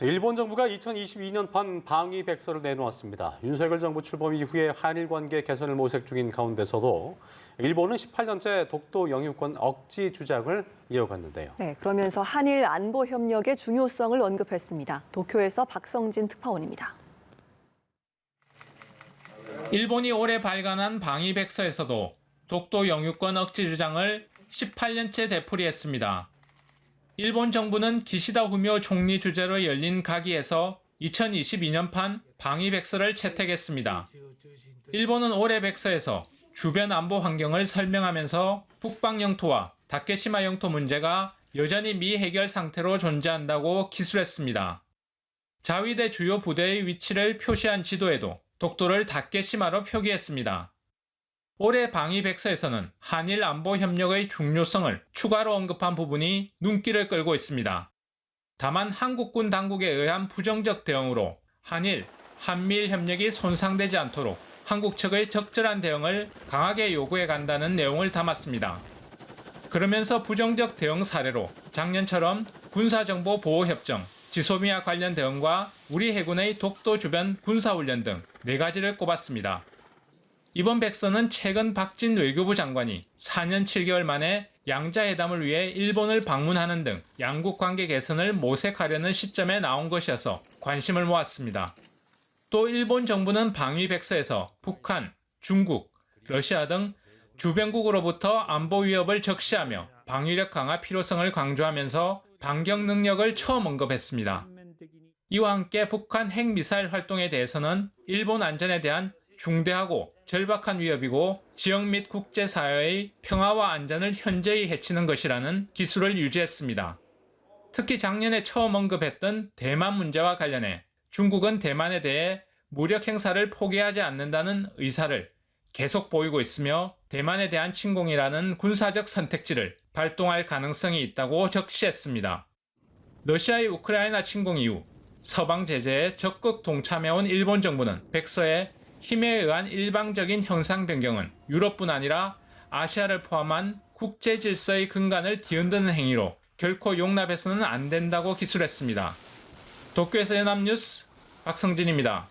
일본 정부가 2022년판 방위 백서를 내놓았습니다. 윤석열 정부 출범 이후에 한일 관계 개선을 모색 중인 가운데서도 일본은 18년째 독도 영유권 억지 주장을 이어갔는데요. 네, 그러면서 한일 안보 협력의 중요성을 언급했습니다. 도쿄에서 박성진 특파원입니다. 일본이 올해 발간한 방위 백서에서도 독도 영유권 억지 주장을 18년째 되풀이했습니다. 일본 정부는 기시다 후미오 총리 주재로 열린 가기에서 2022년판 방위 백서를 채택했습니다. 일본은 올해 백서에서 주변 안보 환경을 설명하면서 북방 영토와 다케시마 영토 문제가 여전히 미해결 상태로 존재한다고 기술했습니다. 자위대 주요 부대의 위치를 표시한 지도에도 독도를 다케시마로 표기했습니다. 올해 방위 백서에서는 한일 안보 협력의 중요성을 추가로 언급한 부분이 눈길을 끌고 있습니다. 다만 한국군 당국에 의한 부정적 대응으로 한미일 협력이 손상되지 않도록 한국 측의 적절한 대응을 강하게 요구해 간다는 내용을 담았습니다. 그러면서 부정적 대응 사례로 작년처럼 군사정보보호협정, 지소미아 관련 대응과 우리 해군의 독도 주변 군사훈련 등 4가지를 꼽았습니다. 이번 백서는 최근 박진 외교부 장관이 4년 7개월 만에 양자회담을 위해 일본을 방문하는 등 양국 관계 개선을 모색하려는 시점에 나온 것이어서 관심을 모았습니다. 또 일본 정부는 방위 백서에서 북한, 중국, 러시아 등 주변국으로부터 안보 위협을 적시하며 방위력 강화 필요성을 강조하면서 반격 능력을 처음 언급했습니다. 이와 함께 북한 핵미사일 활동에 대해서는 일본 안전에 대한 중대하고 절박한 위협이고 지역 및 국제사회의 평화와 안전을 현저히 해치는 것이라는 기술을 유지했습니다. 특히 작년에 처음 언급했던 대만 문제와 관련해 중국은 대만에 대해 무력 행사를 포기하지 않는다는 의사를 계속 보이고 있으며 대만에 대한 침공이라는 군사적 선택지를 발동할 가능성이 있다고 적시했습니다. 러시아의 우크라이나 침공 이후 서방 제재에 적극 동참해온 일본 정부는 백서에 힘에 의한 일방적인 형상 변경은 유럽뿐 아니라 아시아를 포함한 국제 질서의 근간을 뒤흔드는 행위로 결코 용납해서는 안 된다고 기술했습니다. 도쿄에서 연합뉴스 박성진입니다.